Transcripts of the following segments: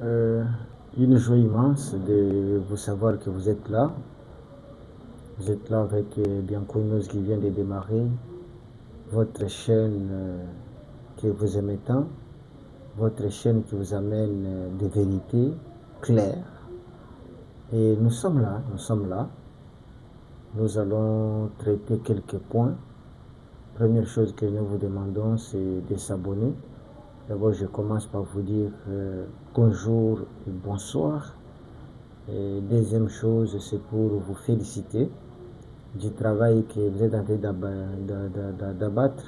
Euh, une joie immense de vous savoir que vous êtes là. Vous êtes là avec Bianco News qui vient de démarrer, votre chaîne que vous aimez tant, votre chaîne qui vous amène des vérités claires. Et nous sommes là, nous sommes là. Nous allons traiter quelques points. Première chose que nous vous demandons, c'est de s'abonner. D'abord, je commence par vous dire bonjour et bonsoir. Et deuxième chose, c'est pour vous féliciter du travail que vous êtes en train d'abattre.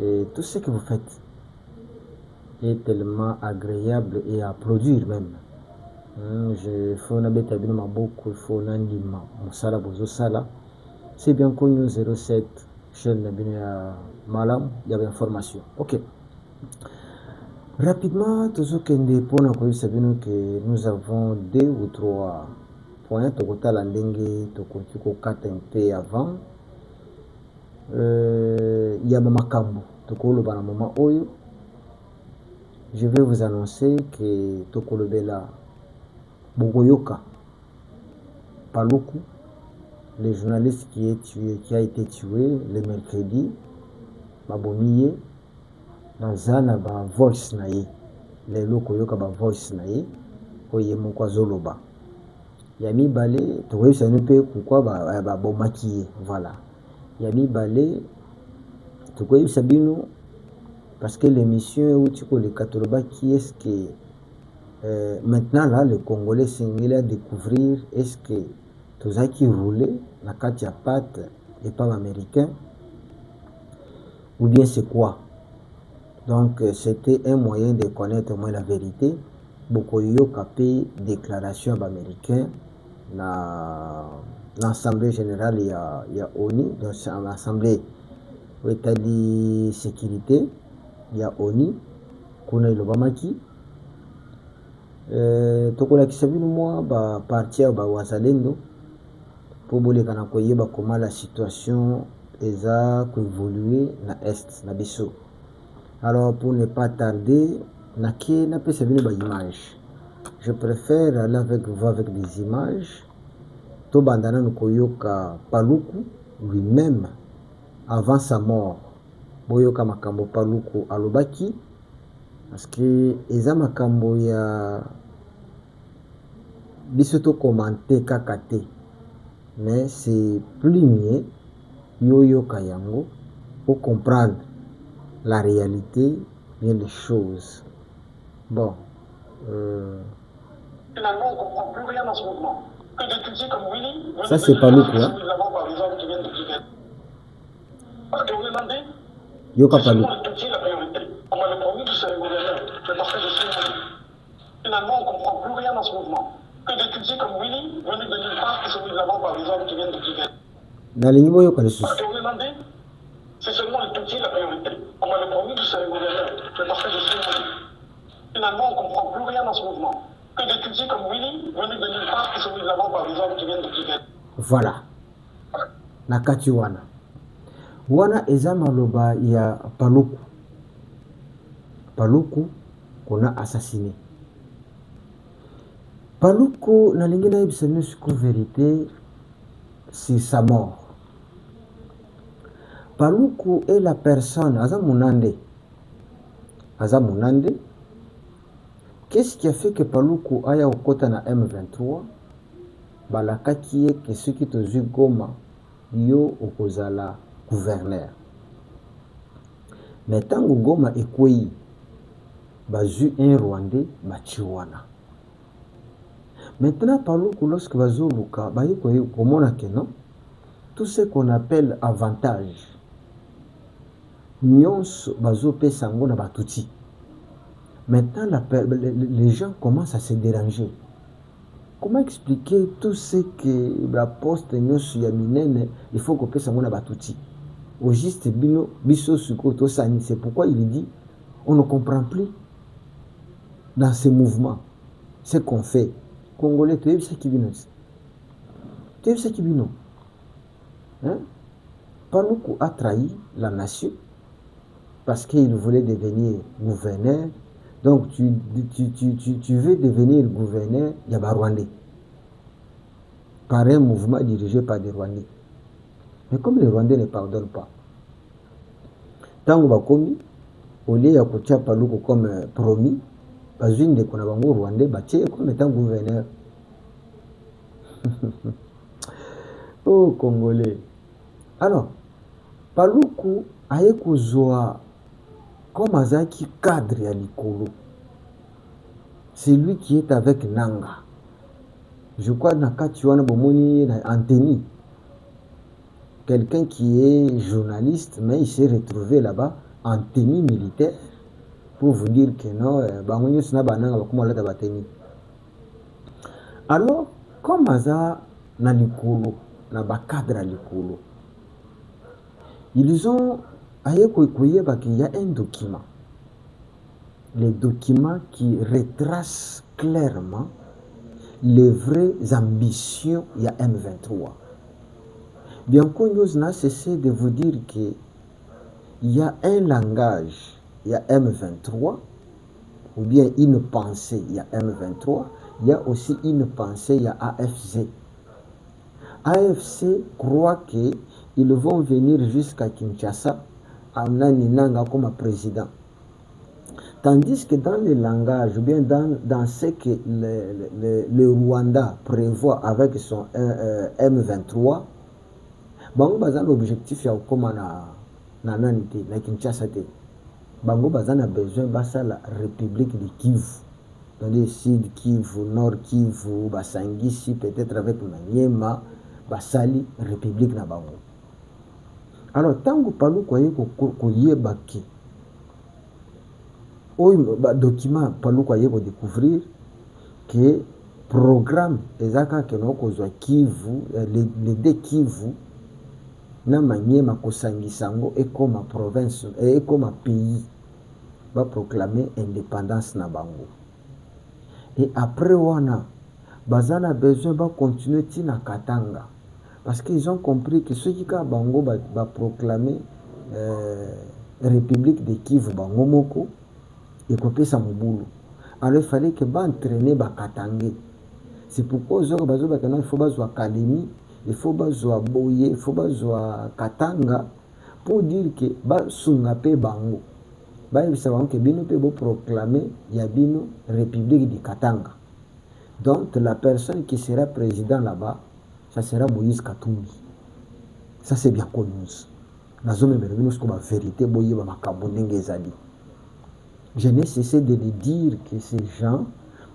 Et tout ce que vous faites est tellement agréable et à produire même. Je fais un abet abino maboko, il faut nandima, musala bozo sala. C'est bien connu 07, chaîne nabino ya malam, il y avait information. Ok. Rapidement, tozokende mpona koyebisa bino que nous avons 2 ou 3 points tokotala ndenge tokoki kokata mpe avant ya bamakambo tokoloba na moment oyo. Je vais vous annoncer que tokolobela bokoyoka Paluku, le journaliste qui a été tué le mercredi, babomiye naza na ba voice na ye lelo koyoka ba voice na ye oye moko azoloba ya mibale tokoyebisa bino mpe pourkui babomaki ye. Voilà, ya mibale tokoyebisa bino parce que l'émission euti koleka tolobaki est-ce que maintenant là le Congolais sengeli à découvrir est-ce que tozalaki roulé na kati ya pate epa baaméricain ou bien c'est quoi. Donc c'était un moyen de connaître au moins la vérité. Bokoyoka pe déclaration américain na l'assemblée générale ya ONU, donc l'assemblée état de sécurité ya ONU kuna ilobamaki tokolakisa bino mwa baparti ya bawazalendo mpo boleka na koyeba koma la situation eza koévolue na est na biso. Alors pour ne pas tarder, nake napesa bino baimage. Je préfère aller avec vous avec des images. Tobanda nanu koyoka Paluku lui-même avant sa mort. Boyoka makambo Paluku alobaki parce que eza makambo ya biso to commenter kaka te, mais c'est plus mieux yoyoka yango pour comprendre la réalité, bien les choses. Bon. Finalement, on ne comprend plus rien dans ce mouvement. Que d'étudier comme Willy, ça c'est pas nous quoi. par les hommes qui viennent de Kigali. Parce que vous demandez, c'est seulement l'étudier la priorité. On m'avait promis que ce serait gouverneur, mais parce que je suis Willy. Finalement, on ne comprend plus rien dans ce mouvement. Que d'étudier comme Willy, venu de nulle part, qui se mis l'avant par les hommes qui viennent de Kigali. Parce que vous demandez, c'est seulement l'étudier la priorité. On m'avait promis que ce serait gouverneur, mais parce que je suis Willy. Finalement, on ne comprend plus rien dans ce mouvement. Que d'étudier comme Willy, venu de nulle part, qui se mis l'avant par les hommes qui viennent de Kigali. Voilà. Nakati wana. Wana eza maloba ya Paluku. Paluku kona assassiné. Paluku na lingina yebisa siku vérité c'est sa mort. Paluku est la personne aza munande. Qu'est-ce qui a fait que Paluku aya okota na M23 balakaki ye ke soki tozwi Goma yo okozala gouverneur. Mais tango Goma ekwei bazwi un Rwandais bachiwana. Maintenant Paluku lorsque bazoluka baye komona ke non tout ce qu'on appelle avantage nyonso bazopesa ngo na batuti. Maintenant, les gens commencent à se déranger. Comment expliquer tout ce que la poste il faut qu'on puisse avoir batuti. Au juste bino biso sukoto sani, c'est pourquoi il dit on ne comprend plus dans ces mouvements ce qu'on fait. Congolais, tu as vu ce qui vient. Tu as vu ce qui vient. Paluku a trahi la nation parce qu'il voulait devenir gouverneur Donc tu veux devenir gouverneur, il y a des Rwandais. Par un mouvement dirigé par des Rwandais. Mais comme les Rwandais ne pardonnent pas, tant que bakomi, au lieu de kutia Paluku comme promis, bazwine de kona bango Rwandais, batie comme étant gouverneur. Oh Congolais. Alors, Paluku aye kozwa comme azaki cadre ya likolo. C'est lui qui est avec Nanga. Je crois que na bomoni na Anthony. Quelqu'un qui est journaliste, mais il s'est retrouvé là-bas en tenue militaire pour vous dire que non, alors, comme aza na likolo, na cadre à likolo, ils ont qu'il y a un document. Les documents qui retracent clairement les vraies ambitions il y a M23. Bien qu'on n'a cessé de vous dire qu'il y a un langage, il y a M23, ou bien une pensée, il y a M23, il y a aussi une pensée, il y a AFC. AFC croit qu'ils vont venir jusqu'à Kinshasa, amener Nanga comme président. Tandis que dans le langage, ou bien dans ce que le Rwanda prévoit avec son M23, bango bazana l'objectif ya koma na nanité, na Kinshasa te. Bango bazana besoin basa la République de Kivu. Dans le Sud Kivu, Nord Kivu, Basangisi, peut-être avec Maniema, Basali, République na bango. Alors, tant que Palu koye baki, document Palu koye ko découvrir que programme ezaka que no kozwa Kivu, les deux Kivu, na Maniema kosangisango et comme province et comme pays va proclamer indépendance na bango. Et après wana bazana besoin va continuer tina Katanga parce qu'ils ont compris que ceux qui ka bango va proclamer République de Kivu bango moko et kopesa mobulu. Alors il fallait que ba entraîner ba Katangé. C'est pourquoi il faut bazwa Kalemi, il faut bazwa Boye, il faut bazwa Katanga pour dire que ba sunga pe bango. Ba yebisa bango que bino pe bo proclamer ya bino République de Katanga. Donc la personne qui sera président là-bas, ça sera Moïse Katumbi. Ça c'est bien connu. Nazome mervino ce la vérité boye ba makambo ndenge ezali. Je n'ai cessé de le dire que ces gens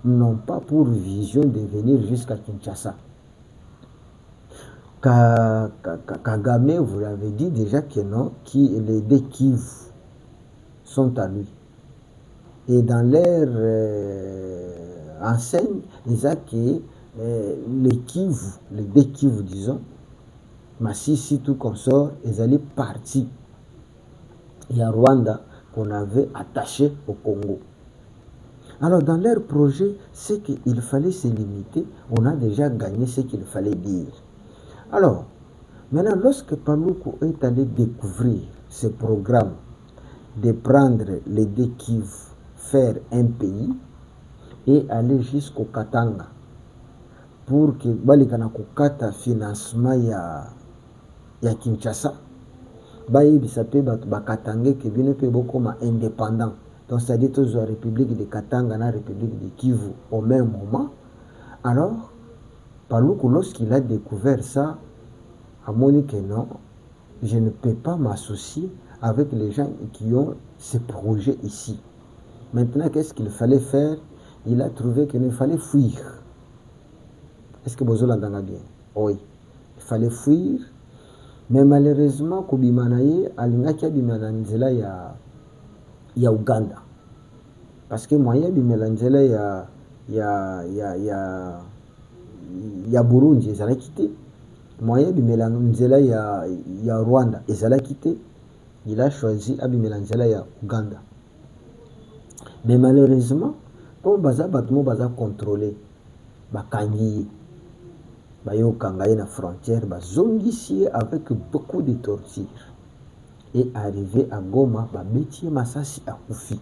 n'ont pas pour vision de venir jusqu'à Kinshasa. Kagame, vous l'avez dit déjà que non, les deux Kivu sont à lui. Et dans leur enseigne, ils ont que les deux Kivu, disons, Massissi, tout consort, ils allaient partir. Il y a Rwanda qu'on avait attaché au Congo. Alors, dans leur projet, c'est qu'il fallait se limiter. On a déjà gagné ce qu'il fallait dire. Alors, maintenant, lorsque Paluku est allé découvrir ce programme de prendre les deux Kivu, faire un pays et aller jusqu'au Katanga pour que balikana kokata financement ya Kinshasa, bayebisa pe bakatange ke bino pe bokoma indépendant. Donc c'est-à-dire tous la République de Katanga et la République de Kivu au même moment. Alors, Paluku, lorsqu'il a découvert ça, a montré que non, je ne peux pas m'associer avec les gens qui ont ce projet ici. Maintenant, qu'est-ce qu'il fallait faire? Il a trouvé qu'il fallait fuir. Est-ce que vous l'entendez bien? Oui. Il fallait fuir. Mais malheureusement, Kubimanaye, alingaki abimana nzela ya Uganda. Parce que moi, abimela nzela ya Burundi, ils allaient quitter. Moi, abimela nzela ya Rwanda, ils allaient quitter. Il a choisi abimela nzela ya Uganda. Mais malheureusement, comme baza batmo baza contrôlé, bakangi, bayo kangaye na frontière, bazongisi avec beaucoup de torture. Et arrivé à Goma, babeti masasi a Koufi.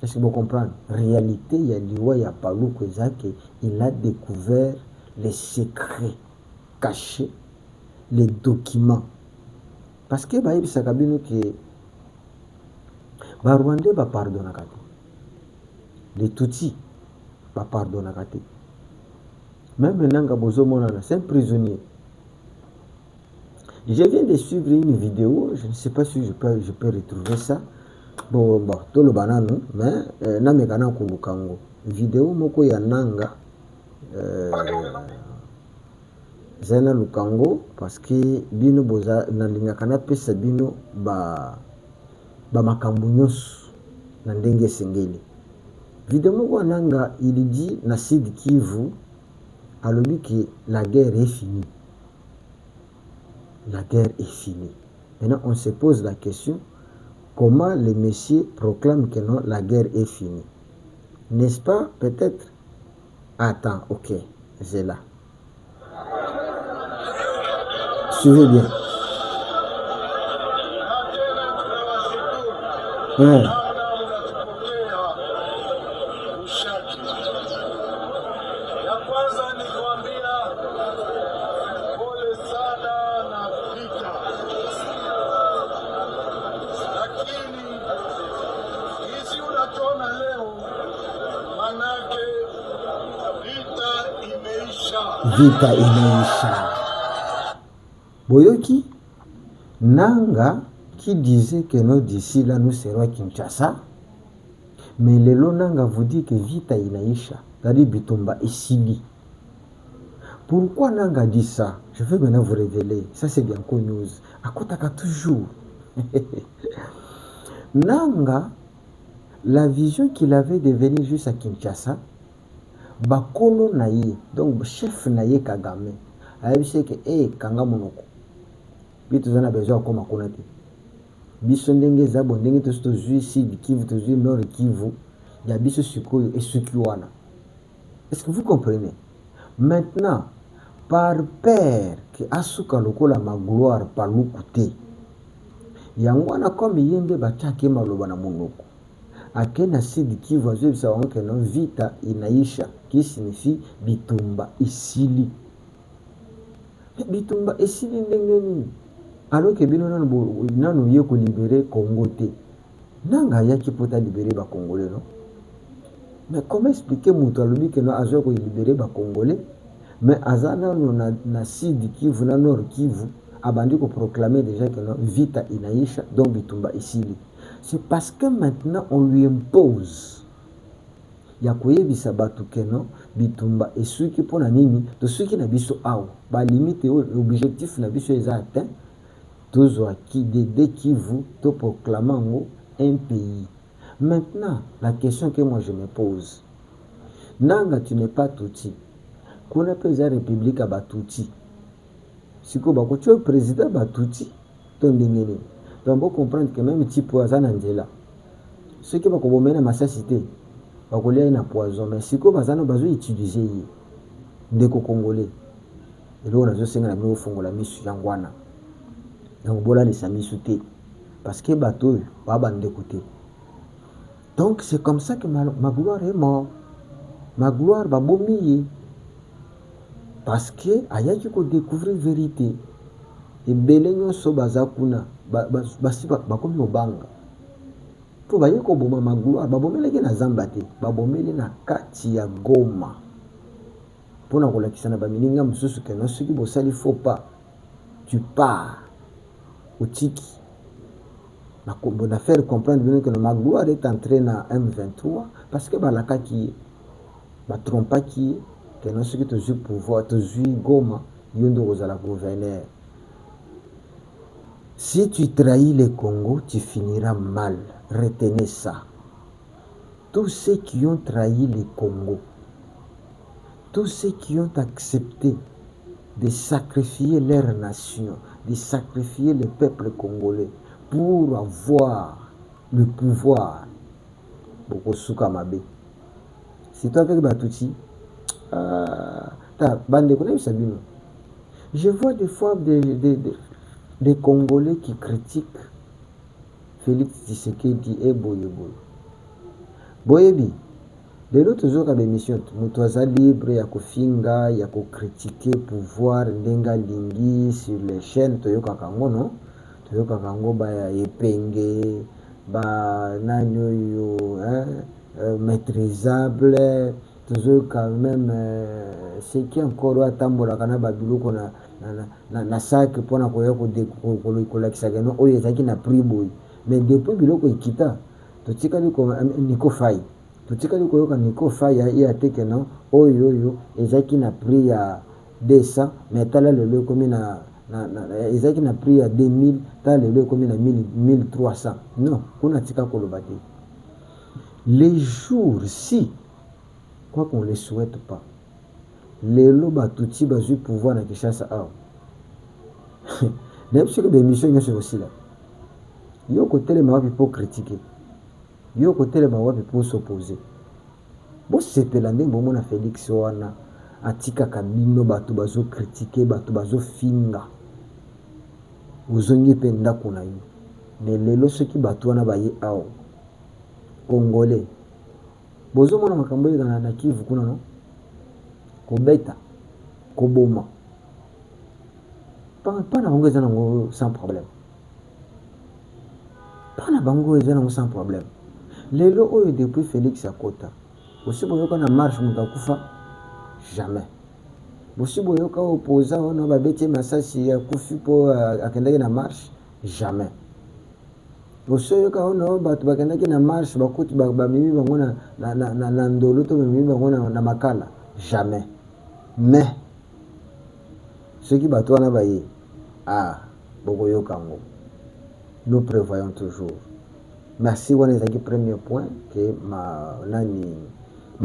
Est-ce que vous comprenez? Réalité, il y a Liwa, il y a Paluku Ezake, il a découvert les secrets cachés, les documents. Parce que bah, ça kabino que bah Rwandais bah pardonne à les Tutsis bah pardonne à même maintenant Bozo Monana, c'est un prisonnier. Je viens de suivre une vidéo, je ne sais pas si je peux retrouver ça. Bon, tout le banano, mais namekana kulukango. Vidéo moko ya nanga zena lukango parce que bino boza nalingakana pesa bino ba makambo nyonso na ndenge sengeli. Vidéo moko ya nanga il dit na Sud Kivu alobi que la guerre est finie. La guerre est finie. Maintenant on se pose la question, comment les messieurs proclament que non, la guerre est finie? N'est-ce pas? Peut-être. Attends, ok, c'est là. Suivez bien. Ouais. Vita imeisha. Boyoki Nanga qui disait que nous d'ici là nous serons à Kinshasa, mais lelo Nanga vous dit que Vita inaisha, c'est-à-dire Bitumba Isili. Pourquoi Nanga dit ça? Je vais maintenant vous révéler. Ça c'est bien connu. Akotaka toujours. Nanga, la vision qu'il avait de venir juste à Kinshasa, bakolo naye, donc chef naye Kagame, a dit que kanga monoko. Bitu zana besoin koma konate. Biso ndenge zabo ndenge to zui Sud Kivu to zui Nord Kivu, ya biso sikoyo et sukiwana. Est-ce que vous comprenez? Maintenant, par père que asuka lokola ma gloire par l'ukute. Yangwana comme yende batake maloba na monoko. Akena Sud Kivu azwe bisa wanke no Vita inaisha, qui signifie Bitumba Isili. Bitumba Isili ndenge nini? Alors que bino nanu yeko libérer Congo te. Nanga yaki pota libérer ba Congolais non? Mais comment expliquer mutu alobi que no azo ko libérer ba Congolais? Mais azana no na Sud Kivu na Nord Kivu abandi ko proclamer déjà que non Vita inaisha donc Bitumba Isili. C'est parce que maintenant on lui impose. Ya koyebisa batu que non Bitumba esuki pona nini to suki na biso awa ba limite objectif na biso eza atteint. Tous qui dès Kivu te proclamant un pays. Maintenant, la question que moi je me pose, Nanga tu n'es pas Tutsi, qu'on appelle la République à Batouti. Si tu es le président Batouti, tu dois comprendre que même si tu es Angela, ceux qui vont mener ma cité, ils vont un poison, mais si tu as utiliser des Congolais, et là on a besoin de la mission Yangwana. Donc voilà les amis sautés parce que bateau va d'écouter. Donc c'est comme ça que ma gloire est morte. Ma gloire va bomiller parce que aya qui ko découvrir vérité et belenyo so bazakuna basi ba komi obanga to ba yeko boma ma gloire ba bomele na zambate ba bomele na kati ya Goma pona ko lakisa na ba mininga mususu ke no soki bo sali faut pas tu pars Tiki. On a fait comprendre que ma gloire est entrée dans M23 parce que la qui ma trompa qui que non ce qui te joue pouvoir te joue Goma yondo ozala gouverneur. Si tu trahis le Congo, tu finiras mal. Retenez ça. Tous ceux qui ont trahi le Congo, tous ceux qui ont accepté de sacrifier leur nation, de sacrifier le peuple congolais pour avoir le pouvoir. Si toi avec Batouti, je vois des fois des Congolais qui critiquent Félix Tshisekedi et Boye. boyebi lelo tozoka bémission moto aza libre ya kofinga ya kocritiquer pouvoir ndenge alingi sur les chaînes toyokaka yango no toyokaka yango baya epenge banani oyo maîtrisable tozoyoka même ce qui encore atambolaka na babiloko na sac mpona koya kolakisaka no oyo ezalaki na prix boye mais depuis biloko ekita totikali niko fai totikali koyoka niko fai ye ateke no oyo ezalaki na prix ya 200 mais tala lelo ekomi ezalaki na prix ya 2000 tala lelo ekomi na 1300 non kuna tika koloba te. Les jours si quoi qu'on le souhaite pas lelo batuti bazwi pouvoir na Kinshasa awa nayebi soki bémission nyonso ekosila yo kotelema wapi mpo critiquer yo kotelema wapi mpo s'opposer bosepela ndenge bomona Félix wana atikaka bino bato bazocritiquer bato bazofinga ozongi mpe ndako na yo mais lelo soki bato wana baye awa congolais bozomona makambo oyo na Kivu kuna no kobeta koboma pana bango eza nango sans problème pana bango eza nango sans problème lelo oyo depuis Félix akota bosi boyoka na marche moto akufa jamais bosi boyoka opposa wana babeti masasi akufi mpo akendaki na marche jamais bosi oyoka wana bato bakendaki na marche bakuti bamemi bango na ndolo to bamemi bango na makala jamais mais soki bato wana baye bokoyoka yango nous prévoyons toujours. Merci wana ezaki premier point que ma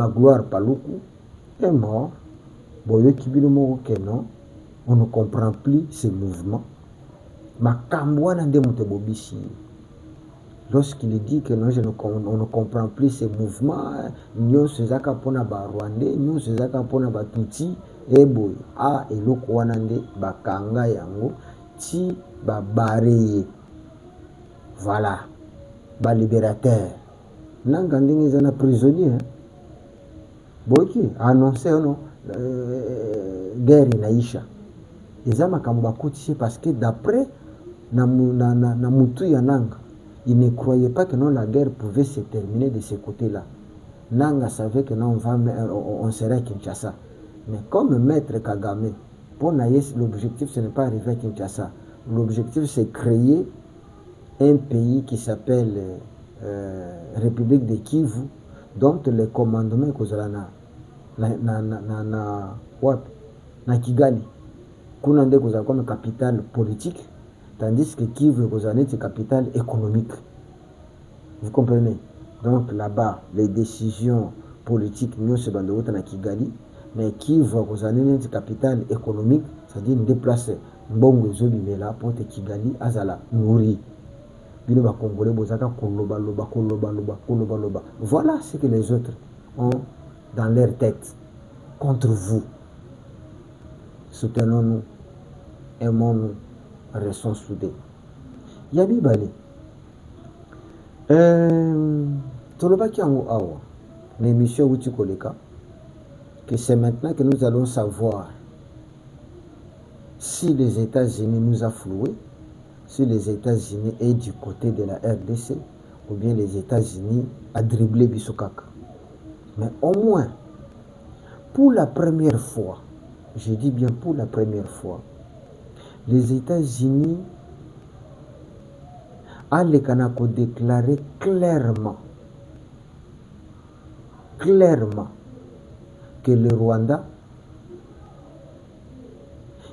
gloire Paluku est mort. Boyoki bino moko que non, on ne comprend plus ces mouvements. Makambo wana nde moto bobisi. Lorsqu'il dit que non, on ne comprend plus ces mouvements, nyonso ezaka pona ba Rwandais, nyonso ezaka pona ba Tutsi, boy eloko wana nde bakanga yango ti babareye. Voilà, ba libérateur. Nanga ndenge eza na prisonnier. Boki annoncé non guerre inaisha. Eza makambo bakotisi parce que d'après na mutu ya nanga, il ne croyait pas que non la guerre pouvait se terminer de ce côté-là. Nanga savait que non on serait à Kinshasa. Mais comme maître Kagame, pour Naïs, l'objectif ce n'est pas arriver à Kinshasa. L'objectif c'est créer un pays qui s'appelle République de Kivu, dont les commandements na Kigali kuna nde kozala comme capitale politique, tandis que Kivu kozala neti capitale économique. Vous comprenez? Donc là-bas les décisions politiques nyonso bandota na Kigali, mais Kivu kozala neti capitale économique, c'est-à-dire déplacer mbongo ezobimela pour te Kigali azala nourri. Bino ba Congolais bozaka koloba. Voilà ce que les autres ont dans leur tête contre vous. Soutenons-nous, aimons-nous, restons soudés. Yabi Bali. Tolobaki yango awa, l'émission Wuti Koleka, que c'est maintenant que nous allons savoir si les États-Unis nous a floués, si les États-Unis est du côté de la RDC, ou bien les États-Unis a dribblé Bissokaka. Mais au moins, pour la première fois, je dis bien pour la première fois, les États-Unis a le Kanako déclaré clairement que le Rwanda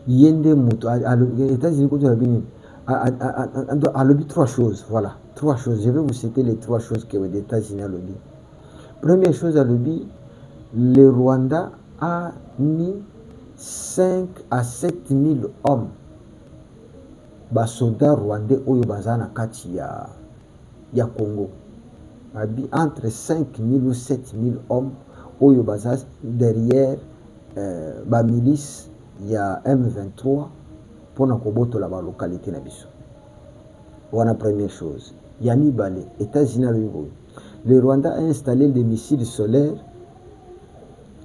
yende muto les États-Unis a lobby trois choses, voilà, trois choses. Je vais vous citer les trois choses que les États-Unis a lobby. Première chose à lobby, le Rwanda a mis 5 à 7 000 hommes, bas soldats rwandais oyo bazana kati ya Congo. Entre 5 000 ou 7 000 hommes oyo bazana derrière ba milice ya M23 pour na koboto la localité na biso. Voilà première chose. Yami Balé, États-Unis. le Rwanda a installé des missiles solaires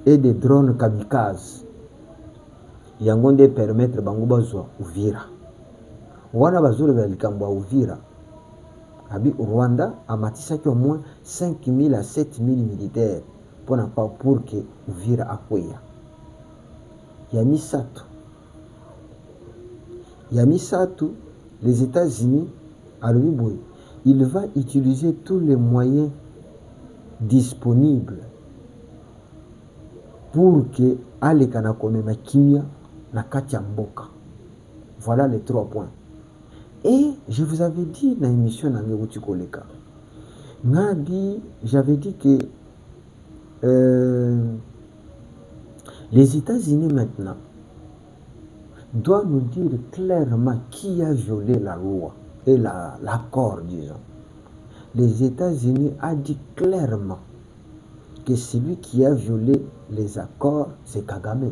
et des drones kamikazes. Yango nde permettre bango bazwa Uvira. Wana bazuri balikambo ya Uvira. Abi Rwanda amatisaki au moins 5 000 à 7 000 militaires pour que Uvira akwea. Yamisatu, les États-Unis, à Louis, il va utiliser tous les moyens disponibles pour que Alekana Komema Kimia na Katia Mboka. Voilà les 3 points. Et je vous avais dit dans l'émission Nangeruti Koleka, j'avais dit que les États-Unis maintenant doivent nous dire clairement qui a violé la loi et l'accord, disons. Les États-Unis a dit clairement que celui qui a violé les accords, c'est Kagame.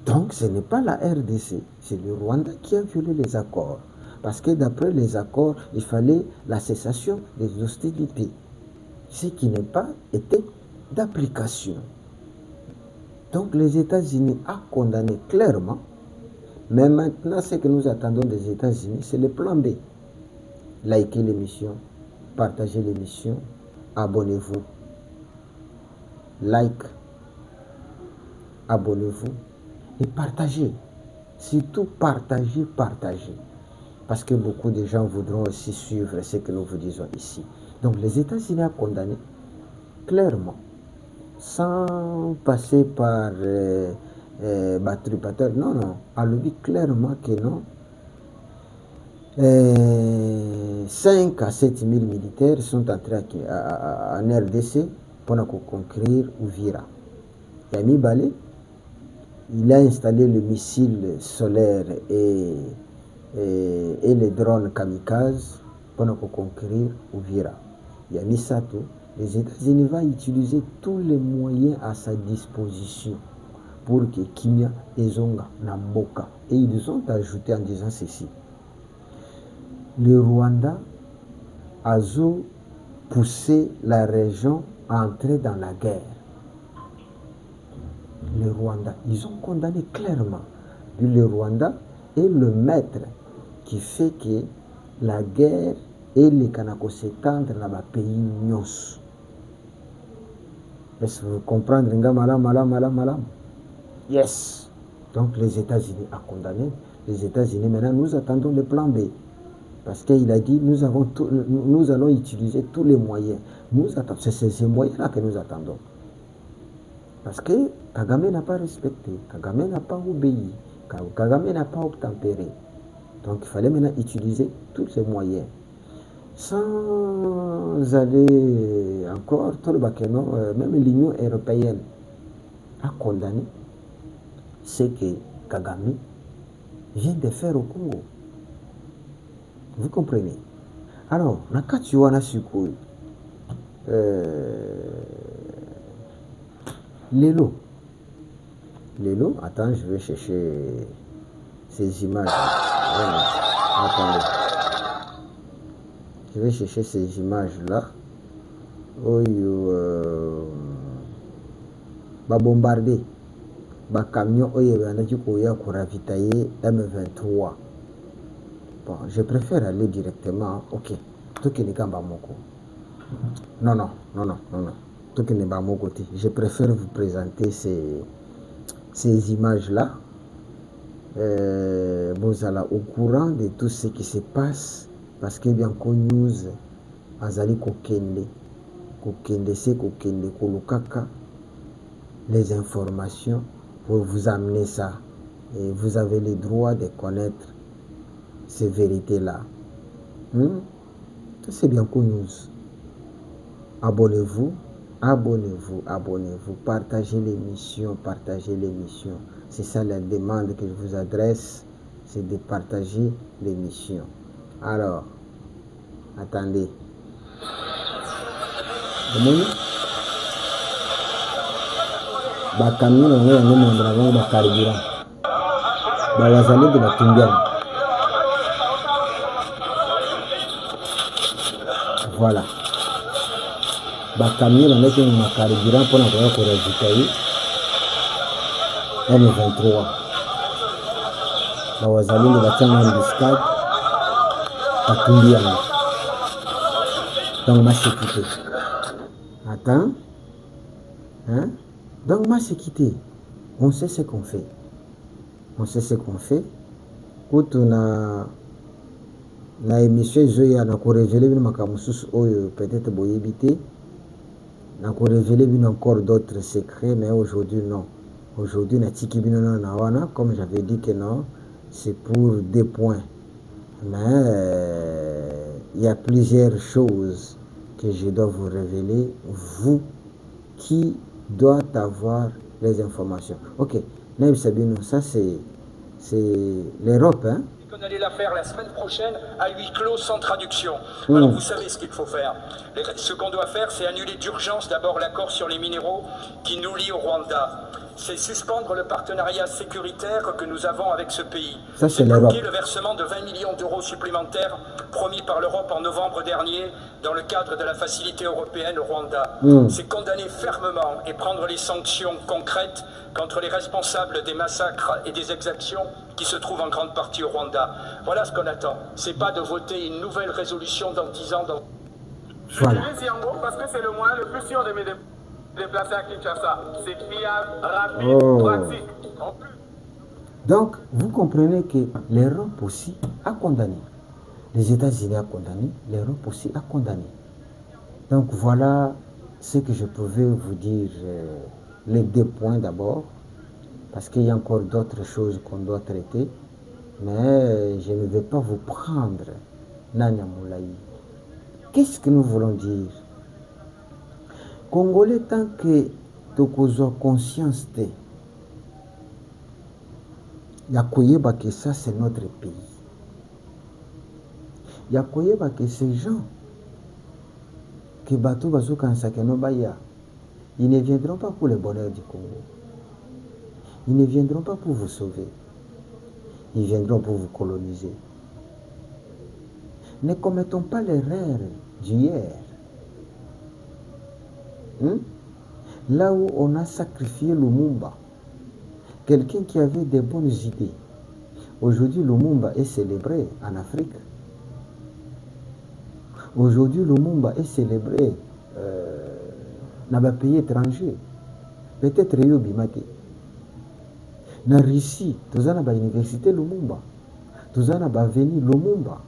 Donc ce n'est pas la RDC, c'est le Rwanda qui a violé les accords. Parce que d'après les accords, il fallait la cessation des hostilités. Ce qui n'est pas été d'application. Donc les États-Unis ont condamné clairement. Mais maintenant, ce que nous attendons des États-Unis, c'est le plan B. Likez l'émission, partagez l'émission, abonnez-vous. Like, abonnez-vous et partagez. Surtout partagez. Parce que beaucoup de gens voudront aussi suivre ce que nous vous disons ici. Donc les États-Unis ont condamné clairement, sans passer par Batrupateur. Non, a le dit clairement que non. 5 à 7 000 militaires sont entrés en RDC pour conquérir Uvira. Yami Balé, il a installé le missile solaire et les drones kamikazes pour conquérir Uvira. Yami Sato, les États-Unis vont utiliser tous les moyens à sa disposition pour que Kimia et Zonga Namboka. Et ils ont ajouté en disant ceci. Le Rwanda a poussé la région à entrer dans la guerre. Le Rwanda, ils ont condamné clairement. Le Rwanda est le maître qui fait que la guerre et les Kanako s'étendent dans le pays Nyos. Est-ce que vous comprenez? Malam. Yes. Donc les États-Unis ont condamné. Les États-Unis, maintenant, nous attendons le plan B. Parce qu'il a dit, nous allons utiliser tous les moyens. C'est ces moyens-là que nous attendons. Parce que Kagame n'a pas respecté, Kagame n'a pas obéi, Kagame n'a pas obtempéré. Donc il fallait maintenant utiliser tous ces moyens. Sans aller encore, même l'Union européenne a condamné ce que Kagame vient de faire au Congo. Vous comprenez? Alors, Nakati wana Sukui, Lélo, attends, je vais chercher ces images. Attendez. Je vais chercher ces images-là. Bombardé. Camion pour ravitailler M23. Bon, je préfère aller directement. Ok. Non. Je préfère vous présenter ces images-là. Vous allez au courant de tout ce qui se passe. Parce que bien qu'on news, azali kokende, kolukaka les informations pour vous amener ça. Et vous avez le droit de connaître ces vérités-là. C'est bien qu'on news. Abonnez-vous. Partagez l'émission. C'est ça la demande que je vous adresse, c'est de partager l'émission. Alors, attendez. Camion na carburant. Wazalendo na tumbia. Voilà. Bakamie bandaki na carburant mpona koya koravitaye M23. Bawazalendo batianga embuscade batumbi yango. Donc match est quitté. Attends. Hein? Donc match est quitté. On sait ce qu'on fait. On sait ce qu'on fait. Quand on a na émission zoya na ko révéler bino makambo susu oyo peut-être boyebité na ko révéler bino encore d'autres secrets, mais aujourd'hui non. Aujourd'hui na tiki bino na wana, comme j'avais dit que non, c'est pour 2 points. Mais il y a plusieurs choses que je dois vous révéler, vous qui doit avoir les informations. Ok, Naïb Sabino, ça c'est l'Europe, hein? On allait la faire la semaine prochaine à huis clos sans traduction. Alors vous savez ce qu'il faut faire. Ce qu'on doit faire, c'est annuler d'urgence d'abord l'accord sur les minéraux qui nous lie au Rwanda. C'est suspendre le partenariat sécuritaire que nous avons avec ce pays. Ça, c'est bloquer le versement de 20 millions d'euros supplémentaires promis par l'Europe en novembre dernier dans le cadre de la facilité européenne au Rwanda. C'est condamner fermement et prendre les sanctions concrètes contre les responsables des massacres et des exactions qui se trouvent en grande partie au Rwanda. Voilà ce qu'on attend. C'est pas de voter une nouvelle résolution dans 10 ans. Voilà. Je dis Yango parce que c'est le moyen le plus sûr de me déplacer à Kinshasa. C'est fiable, rapide, pratique. En plus. Donc, vous comprenez que l'Europe aussi a condamné. Les États-Unis ont condamné, l'Europe aussi a condamné. Donc, voilà ce que je pouvais vous dire, les 2 points d'abord, parce qu'il y a encore d'autres choses qu'on doit traiter, mais je ne vais pas vous prendre Nanya Moulaï. Qu'est-ce que nous voulons dire? Congolais, tant que tu as conscience de Yakoyeba que ça c'est notre pays. Yakoyeba que ces gens que Batou Bazou Kansakeno Baya, ils ne viendront pas pour le bonheur du Congo. Ils ne viendront pas pour vous sauver. Ils viendront pour vous coloniser. Ne commettons pas l'erreur d'hier. Là où on a sacrifié Lumumba, quelqu'un qui avait des bonnes idées. Aujourd'hui, Lumumba est célébré en Afrique. Aujourd'hui, Lumumba est célébré dans un pays étranger. Peut-être Rio Bimate. Dans la Russie, nous avons l'université Lumumba. Nous avons l'avenue Lumumba.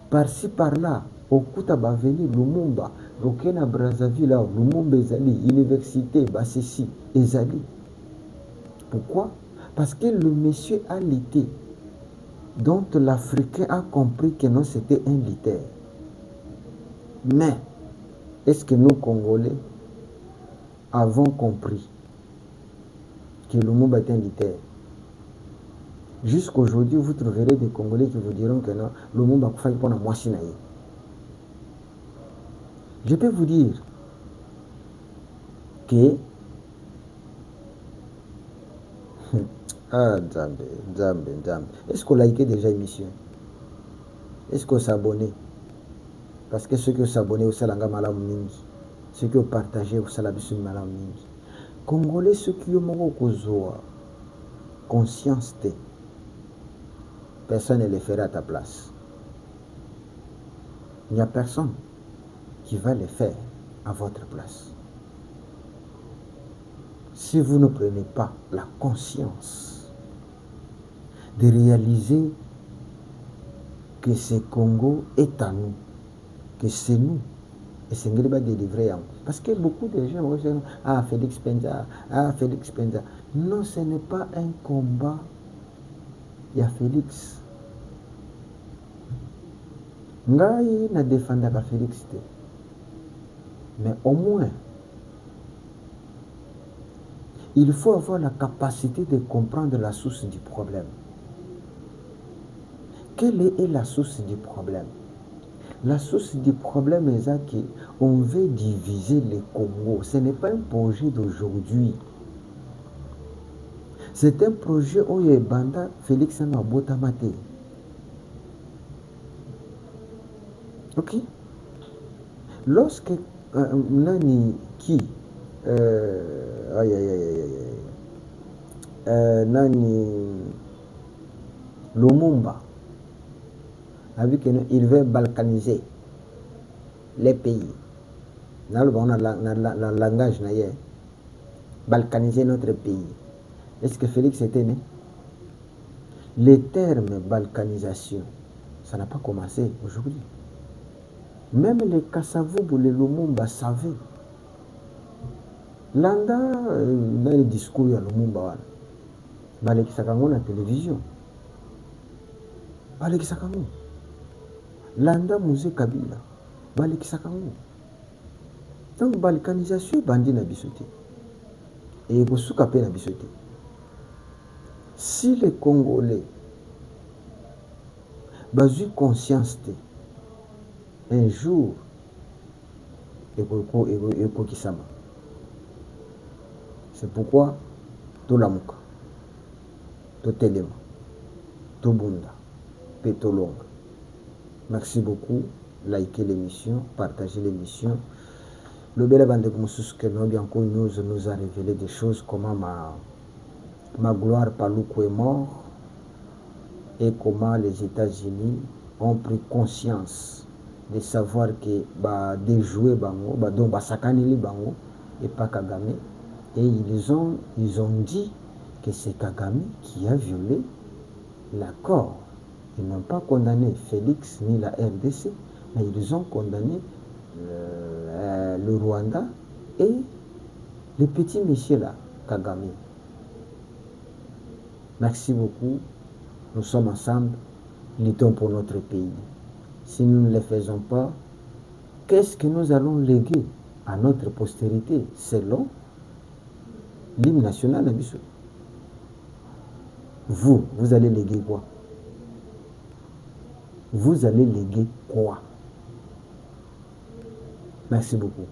Par-ci, par-là, au Kuta Baveni Lumumba, Rokena Brazzaville, Lumumba Ezali, Université Bassessi Ezali. Pourquoi? Parce que le monsieur a l'été, dont l'Africain a compris que non, c'était un litère. Mais, est-ce que nous, Congolais, avons compris que Lumumba est un litère? Jusqu'aujourd'hui, vous trouverez des Congolais qui vous diront que non, Lumumba a fait pour la moitié. Je peux vous dire que Nzambe. Est-ce qu'on a liké déjà l'émission? Est-ce qu'on s'abonne? Parce que ceux qui s'abonnent au Salanga Malam Mingi, ceux qui ont partagé au Salabisu Malam Mingi, Congolais, ceux qui ont conscience de personne ne le fera à ta place. Il n'y a personne qui va le faire à votre place. Si vous ne prenez pas la conscience de réaliser que ce Congo est à nous, que c'est nous, et c'est nous qui va délivrer. Parce que beaucoup de gens vont dire, ah Félix Penza. Non, ce n'est pas un combat. Il y a Félix. Ngai na défendaka Félix. Mais au moins, il faut avoir la capacité de comprendre la source du problème. Quelle est la source du problème? La source du problème est qu'on veut diviser le Congo. Ce n'est pas un projet d'aujourd'hui. C'est un projet où il y a Banda Félix Botamate. Ok. Lorsque nani qui nani Lumumba a vu qu'il veut balkaniser les pays. Dans le langage, balkaniser notre pays. Est-ce que Félix était né? Le terme balkanisation, ça n'a pas commencé aujourd'hui. Même les Kassavoubou, les Lumumba savaient. Landa, dans les discours, il y a Lumumba. Baleki Sakango na télévision. Baleki Sakango. Landa Musée Kabila. Baleki Sakango. Donc, balkanisation, bandi na bisoté. Et Bosuka pe na bisoté. Si les Congolais ont conscience de un jour, c'est pourquoi tout l'amuka, tout telema, tout bunda, tout longa. Merci beaucoup. Likez l'émission, partagez l'émission. Le bel bande que nous a révélé des choses, comment ma gloire Paluku est mort et comment les États-Unis ont pris conscience de savoir que déjouer bango, donc sakanili bango et pas Kagame, et ils ont dit que c'est Kagame qui a violé l'accord. Ils n'ont pas condamné Félix ni la RDC, mais ils ont condamné le Rwanda et le petit monsieur là, Kagame. Merci beaucoup. Nous sommes ensemble. Luttons pour notre pays. Si nous ne le faisons pas, qu'est-ce que nous allons léguer à notre postérité selon l'hymne national d'Abisso? Vous allez léguer quoi? Vous allez léguer quoi? Merci beaucoup.